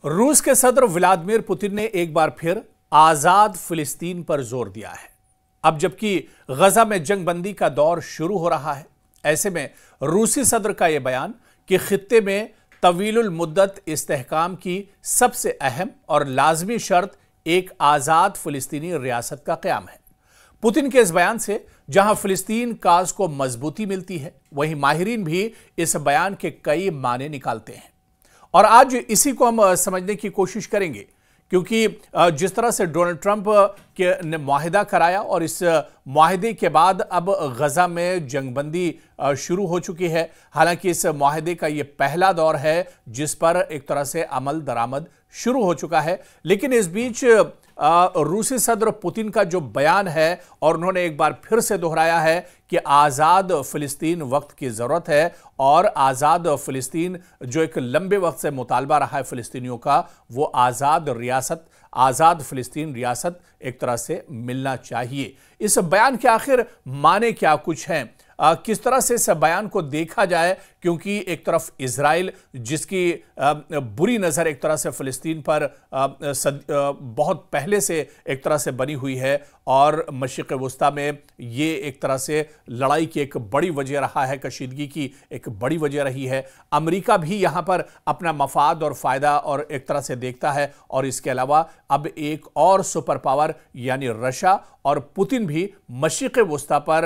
रूस के सदर व्लादिमीर पुतिन ने एक बार फिर आजाद फिलिस्तीन पर जोर दिया है। अब जबकि गजा में जंगबंदी का दौर शुरू हो रहा है, ऐसे में रूसी सदर का यह बयान कि खित्ते में तवीलुल मुद्दत इस्तेहकाम की सबसे अहम और लाजमी शर्त एक आजाद फिलिस्तीनी रियासत का क़याम है। पुतिन के इस बयान से जहां फिलिस्तीन काज को मजबूती मिलती है, वहीं माहिरीन भी इस बयान के कई माने निकालते हैं और आज इसी को हम समझने की कोशिश करेंगे, क्योंकि जिस तरह से डोनाल्ड ट्रंप ने मुआहिदा कराया और इस मुआहिदे के बाद अब गजा में जंगबंदी शुरू हो चुकी है। हालांकि इस मुआहिदे का ये पहला दौर है जिस पर एक तरह से अमल दरामद शुरू हो चुका है, लेकिन इस बीच रूसी सदर पुतिन का जो बयान है और उन्होंने एक बार फिर से दोहराया है कि आज़ाद फिलिस्तीन वक्त की ज़रूरत है और आज़ाद फिलिस्तीन जो एक लंबे वक्त से मुतालबा रहा है फिलिस्तीनियों का, वो आज़ाद फिलिस्तीन रियासत एक तरह से मिलना चाहिए। इस बयान के आखिर माने क्या कुछ हैं, किस तरह से इस बयान को देखा जाए, क्योंकि एक तरफ इजराइल जिसकी बुरी नज़र एक तरह से फ़िलिस्तीन पर बहुत पहले से एक तरह से बनी हुई है और मशरिक़ वुस्ता में ये एक तरह से लड़ाई की एक बड़ी वजह रहा है, कशीदगी की एक बड़ी वजह रही है। अमेरिका भी यहाँ पर अपना मफाद और फ़ायदा और एक तरह से देखता है और इसके अलावा अब एक और सुपर पावर यानी रशिया और पुतिन भी मशरिक़ वुस्ता पर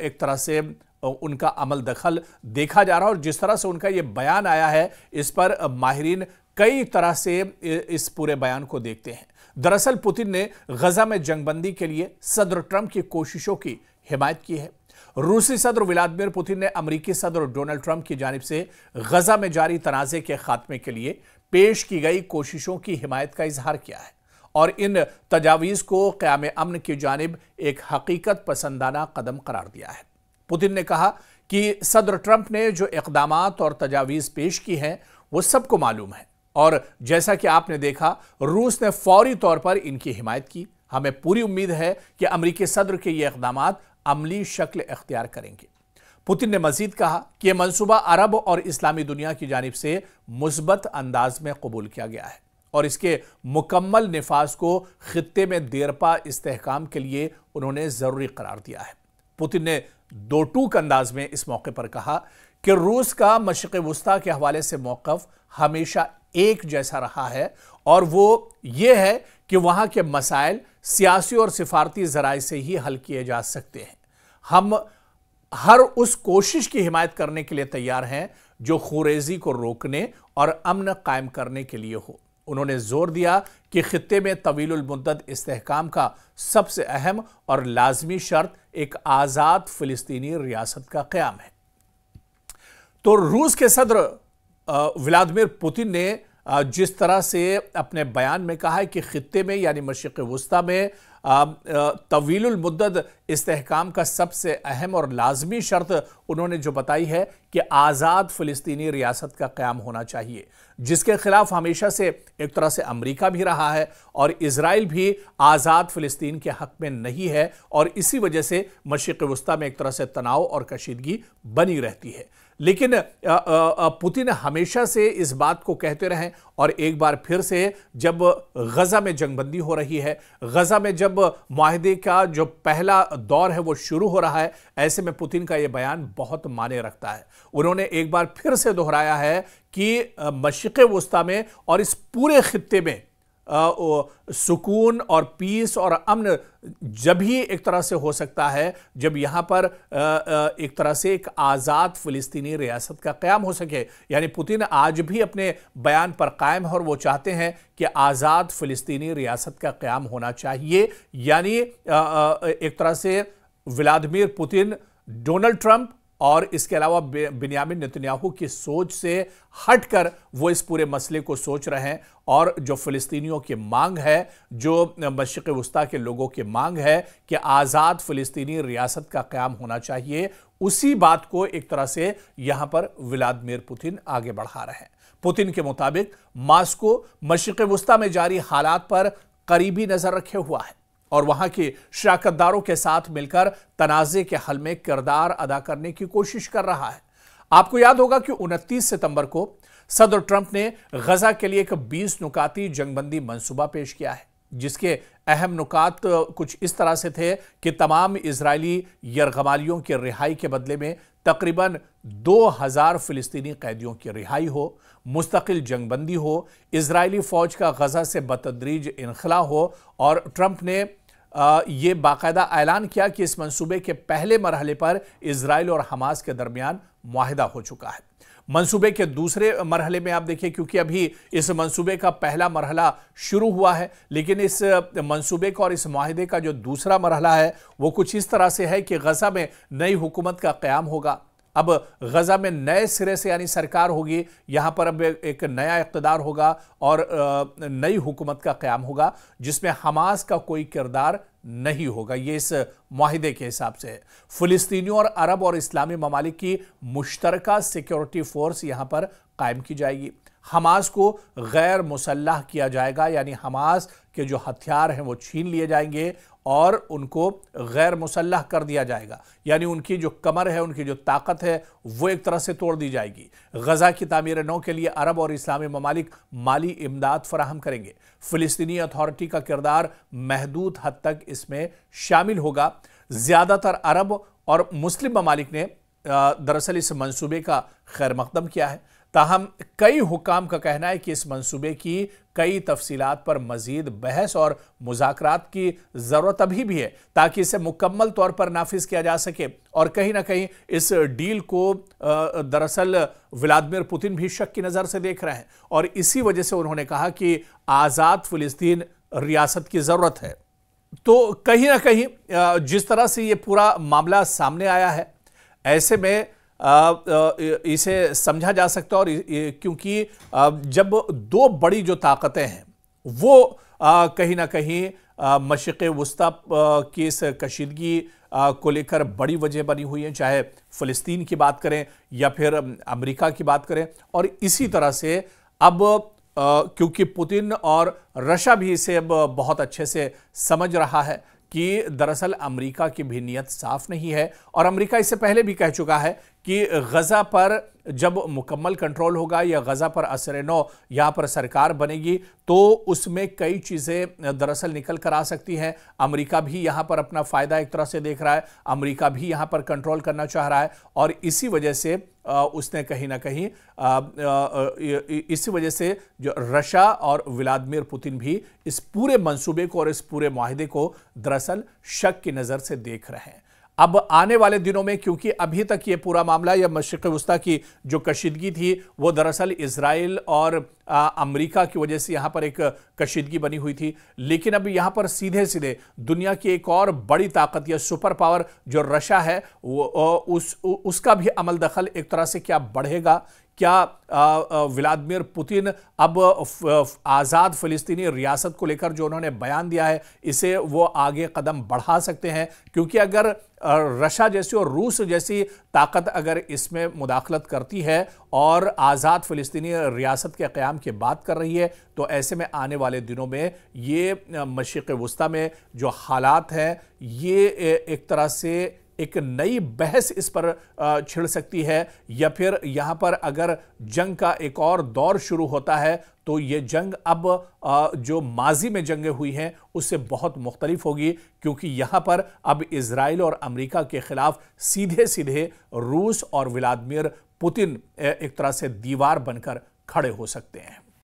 एक तरह से उनका अमल दखल देखा जा रहा है और जिस तरह से उनका ये बयान आया है, इस पर माहिरीन कई तरह से इस पूरे बयान को देखते हैं। दरअसल पुतिन ने गजा में जंगबंदी के लिए सदर ट्रंप की कोशिशों की हिमायत की है। रूसी सदर व्लादिमीर पुतिन ने अमेरिकी सदर डोनाल्ड ट्रंप की जानिब से गजा में जारी तनाज़े के खात्मे के लिए पेश की गई कोशिशों की हिमायत का इजहार किया है और इन तजावीज़ को क़याम अमन की जानिब एक हकीकत पसंदाना कदम करार दिया है। पुतिन ने कहा कि सदर ट्रंप ने जो इक़दामात और तजावीज़ पेश की हैं वो सबको मालूम है और जैसा कि आपने देखा, रूस ने फौरी तौर पर इनकी हिमायत की। हमें पूरी उम्मीद है कि अमेरिकी सदर के ये इक़दामात अमली शक्ल इख्तियार करेंगे। पुतिन ने मजीद कहा कि यह मंसूबा अरब और इस्लामी दुनिया की जानिब से मुस्बत अंदाज में कबूल किया गया है और इसके मुकम्मल निफाज को खित्ते में देरपा इस्तेहकाम के लिए उन्होंने ज़रूरी करार दिया है। पुतिन ने दो टूक अंदाज में इस मौके पर कहा कि रूस का मशरिक़ वुस्ता के हवाले से मौक़िफ़ हमेशा एक जैसा रहा है और वो ये है कि वहाँ के मसाइल सियासी और सिफारती ज़राए से ही हल किए जा सकते हैं। हम हर उस कोशिश की हिमायत करने के लिए तैयार हैं जो खुरेजी को रोकने और अमन कायम करने के लिए हो। उन्होंने जोर दिया कि खित्ते में तवीलुल मुद्दत इस्तेहकाम का सबसे अहम और लाजमी शर्त एक आज़ाद फिलिस्तीनी रियासत का क़याम है। तो रूस के सदर व्लादिमीर पुतिन ने जिस तरह से अपने बयान में कहा है कि खित्ते में यानी मशरिक़ वुस्ता में तवीलुल मुद्दत इस्तेहकाम का सबसे अहम और लाजमी शर्त उन्होंने जो बताई है कि आज़ाद फिलिस्तीनी रियासत का क़याम होना चाहिए, जिसके खिलाफ हमेशा से एक तरह से अमेरिका भी रहा है और इजराइल भी आज़ाद फिलिस्तीन के हक़ में नहीं है और इसी वजह से मशरिक़ वुस्ता में एक तरह से तनाव और कशीदगी बनी रहती है। लेकिन पुतिन हमेशा से इस बात को कहते रहे और एक बार फिर से जब गजा में जंगबंदी हो रही है, गजा में जब मुआहिदे का जो पहला दौर है वो शुरू हो रहा है, ऐसे में पुतिन का ये बयान बहुत माने रखता है। उन्होंने एक बार फिर से दोहराया है कि मशरिक़ वुस्ता में और इस पूरे खित्ते में सुकून और पीस और अमन जब ही एक तरह से हो सकता है जब यहाँ पर एक तरह से एक आज़ाद फिलिस्तीनी रियासत का क़याम हो सके। यानी पुतिन आज भी अपने बयान पर कायम है और वो चाहते हैं कि आज़ाद फिलिस्तीनी रियासत का क़याम होना चाहिए। यानी एक तरह से व्लादिमीर पुतिन, डोनाल्ड ट्रंप और इसके अलावा बिन्यामिन नेतन्याहू की सोच से हटकर वो इस पूरे मसले को सोच रहे हैं और जो फ़िलिस्तीनियों की मांग है, जो मशरिक़ वुस्ता के लोगों की मांग है कि आज़ाद फ़िलिस्तीनी रियासत का क़याम होना चाहिए, उसी बात को एक तरह से यहाँ पर व्लादिमीर पुतिन आगे बढ़ा रहे हैं। पुतिन के मुताबिक मास्को मशरिक़ वुस्ता में जारी हालात पर करीबी नज़र रखे हुआ है और वहां के शराकतदारों के साथ मिलकर तनाज़े के हल में किरदार अदा करने की कोशिश कर रहा है। आपको याद होगा कि 29 सितंबर को सदर ट्रंप ने गजा के लिए एक 20 नुकाती जंगबंदी मंसूबा पेश किया है, जिसके अहम नुकात कुछ इस तरह से थे कि तमाम इजरायली यरगमालियों की रिहाई के बदले में तकरीबन 2000 फिलिस्तीनी कैदियों की रिहाई हो, मुस्तकिल जंगबंदी हो, इजरायली फौज का गजा से बतदरीज इनखला हो। और ट्रंप ने ये बाकायदा ऐलान किया कि इस मंसूबे के पहले मरहले पर इजराइल और हमास के दरमियान मुआहिदा हो चुका है। मंसूबे के दूसरे मरहले में आप देखिए, क्योंकि अभी इस मंसूबे का पहला मरहला शुरू हुआ है, लेकिन इस मंसूबे का और इस मुआहिदे का जो दूसरा मरहला है वो कुछ इस तरह से है कि गजा में नई हुकूमत का क़याम होगा। अब गजा में नए सिरे से यानी सरकार होगी, यहां पर अब एक नया इक़्तिदार होगा और नई हुकूमत का क़याम होगा, जिसमें हमास का कोई किरदार नहीं होगा। ये इस मुआहिदे के हिसाब से है। फिलिस्तीनियों और अरब और इस्लामी ममालिक की मुश्तरका सिक्योरिटी फोर्स यहां पर कायम की जाएगी। हमास को गैर मुसल्लह किया जाएगा, यानी हमास के जो हथियार हैं वो छीन लिए जाएंगे और उनको गैर मुसल्लह कर दिया जाएगा, यानी उनकी जो कमर है, उनकी जो ताकत है वो एक तरह से तोड़ दी जाएगी। गजा की तामीर नौ के लिए अरब और इस्लामी ममालिक माली इमदाद फराहम करेंगे। फिलिस्तीनी अथॉरिटी का किरदार महदूद हद तक इसमें शामिल होगा। ज़्यादातर अरब और मुस्लिम ममालिक ने दरअसल इस मंसूबे का खैर मकदम किया है, ताहम कई हुकाम का कहना है कि इस मंसूबे की कई तफसीलात पर मजीद बहस और मुज़ाकरात की ज़रूरत अभी भी है, ताकि इसे मुकम्मल तौर पर नाफिज किया जा सके। और कहीं ना कहीं इस डील को दरअसल व्लादिमीर पुतिन भी शक की नज़र से देख रहे हैं और इसी वजह से उन्होंने कहा कि आज़ाद फिलिस्तीन रियासत की ज़रूरत है। तो कहीं ना कहीं जिस तरह से ये पूरा मामला सामने आया है, ऐसे में इसे समझा जा सकता है। और क्योंकि जब दो बड़ी जो ताकतें हैं वो कहीं ना कहीं मशरिक़ वस्ता की इस कशीदगी को लेकर बड़ी वजह बनी हुई है, चाहे फ़लस्तीन की बात करें या फिर अमेरिका की बात करें। और इसी तरह से अब क्योंकि पुतिन और रशिया भी इसे अब बहुत अच्छे से समझ रहा है कि दरअसल अमेरिका की भी नीयत साफ नहीं है, और अमेरिका इससे पहले भी कह चुका है कि गजा पर जब मुकम्मल कंट्रोल होगा या गजा पर असर-ए-नौ यहाँ पर सरकार बनेगी तो उसमें कई चीज़ें दरअसल निकल कर आ सकती हैं। अमेरिका भी यहाँ पर अपना फ़ायदा एक तरह से देख रहा है, अमेरिका भी यहाँ पर कंट्रोल करना चाह रहा है, और इसी वजह से उसने कहीं ना कहीं इसी वजह से जो रशिया और व्लादिमीर पुतिन भी इस पूरे मंसूबे को और इस पूरे मुआहिदे को दरअसल शक की नज़र से देख रहे हैं। अब आने वाले दिनों में, क्योंकि अभी तक ये पूरा मामला या मशरिक़ वस्ता की जो कशीदगी थी वो दरअसल इजराइल और अमेरिका की वजह से यहाँ पर एक कशीदगी बनी हुई थी, लेकिन अब यहाँ पर सीधे सीधे दुनिया की एक और बड़ी ताकत या सुपर पावर जो रशिया है वो उसका भी अमल दखल एक तरह से क्या बढ़ेगा? क्या व्लादिमीर पुतिन अब आज़ाद फ़िलिस्तीनी रियासत को लेकर जो उन्होंने बयान दिया है इसे वो आगे कदम बढ़ा सकते हैं? क्योंकि अगर रशिया जैसी और रूस जैसी ताकत अगर इसमें मुदाखलत करती है और आज़ाद फ़िलिस्तीनी रियासत के क़याम की बात कर रही है, तो ऐसे में आने वाले दिनों में ये मशरिक़ वस्ता में जो हालात हैं ये एक तरह से एक नई बहस इस पर छिड़ सकती है, या फिर यहाँ पर अगर जंग का एक और दौर शुरू होता है तो ये जंग अब जो माजी में जंगें हुई हैं उससे बहुत मुख्तलिफ होगी, क्योंकि यहाँ पर अब इजराइल और अमेरिका के खिलाफ सीधे सीधे रूस और व्लादिमीर पुतिन एक तरह से दीवार बनकर खड़े हो सकते हैं।